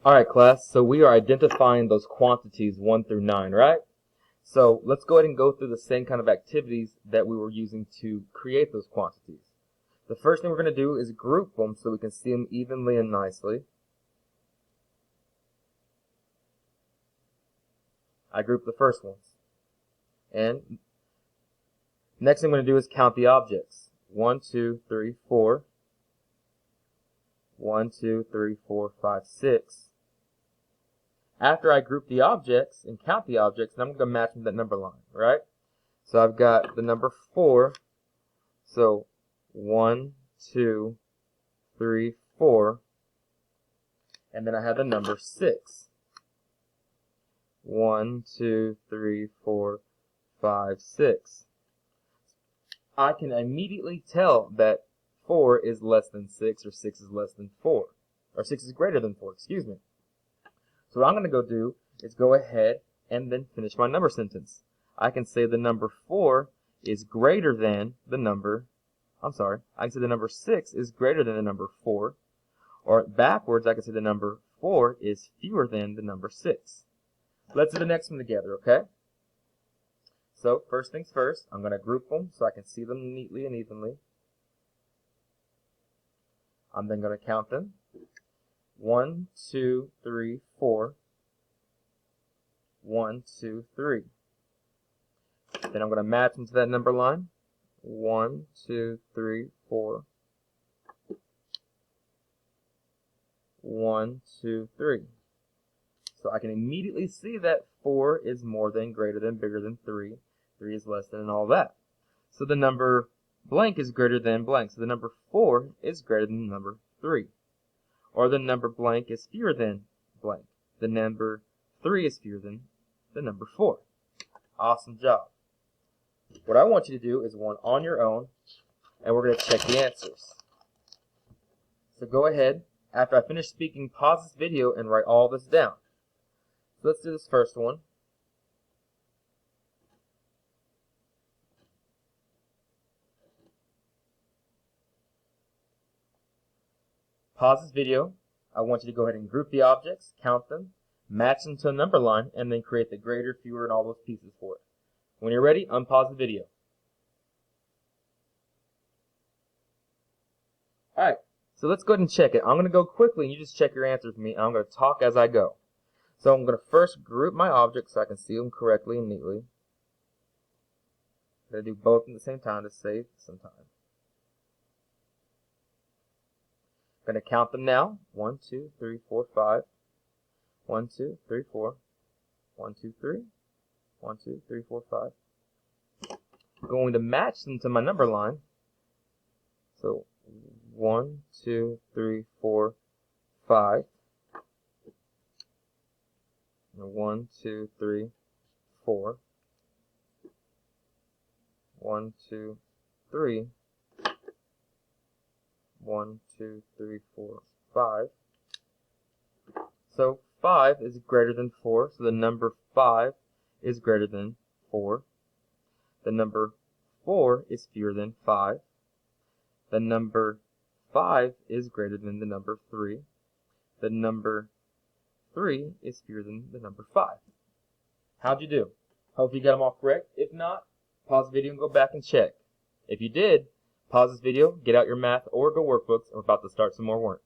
Alright class, so we are identifying those quantities 1 through 9, right? So let's go ahead and go through the same kind of activities that we were using to create those quantities. The first thing we're going to do is group them so we can see them evenly and nicely. I grouped the first ones. And next thing I'm going to do is count the objects. 1, 2, 3, 4. 1, 2, 3, 4, 5, 6. After I group the objects and count the objects, then I'm going to match them to that number line, right? So I've got the number 4. So 1, 2, 3, 4. And then I have the number 6. 1, 2, 3, 4, 5, 6. I can immediately tell that 4 is less than 6 or 6 is less than 4. Or 6 is greater than 4, excuse me. So what I'm going to go do is go ahead and then finish my number sentence. I can say the number 4 is greater than the number, I can say the number 6 is greater than the number 4. Or backwards, I can say the number 4 is fewer than the number 6. Let's do the next one together, okay? So first things first, I'm going to group them so I can see them neatly and evenly. I'm then going to count them. 1, 2, 3, 4. 1, 2, 3. Then I'm going to match them to that number line. 1, 2, 3, 4. 1, 2, 3. So I can immediately see that 4 is more than, greater than, bigger than 3. 3 is less than, and all that. So the number blank is greater than blank. So the number 4 is greater than the number 3. Or the number blank is fewer than blank. The number 3 is fewer than the number 4. Awesome job. What I want you to do is one on your own, and we're going to check the answers. So go ahead, after I finish speaking, pause this video and write all this down. So let's do this first one. Pause this video. I want you to go ahead and group the objects, count them, match them to a number line, and then create the greater, fewer, and all those pieces for it. When you're ready, unpause the video. Alright, so let's go ahead and check it. I'm going to go quickly and you just check your answers with me, and I'm going to talk as I go. So I'm going to first group my objects so I can see them correctly and neatly. I'm going to do both at the same time to save some time. I'm going to count them now. 1, 2, 3, 4, 5. 1, 2, 3, 4. 1, 2, 3. 1, 2, 3, 4, 5. I'm going to match them to my number line. So 1, 2, 3, 4, 5. 1, 2, 3, 4. 1, 2, 3. 1, 2, 3, 4, 5. So 5 is greater than 4, so the number 5 is greater than 4. The number 4 is fewer than 5. The number 5 is greater than the number 3. The number 3 is fewer than the number 5. How'd you do? Hope you got them all correct. If not, pause the video and go back and check. If you did, pause this video, get out your math or Go workbooks, and we're about to start some more work.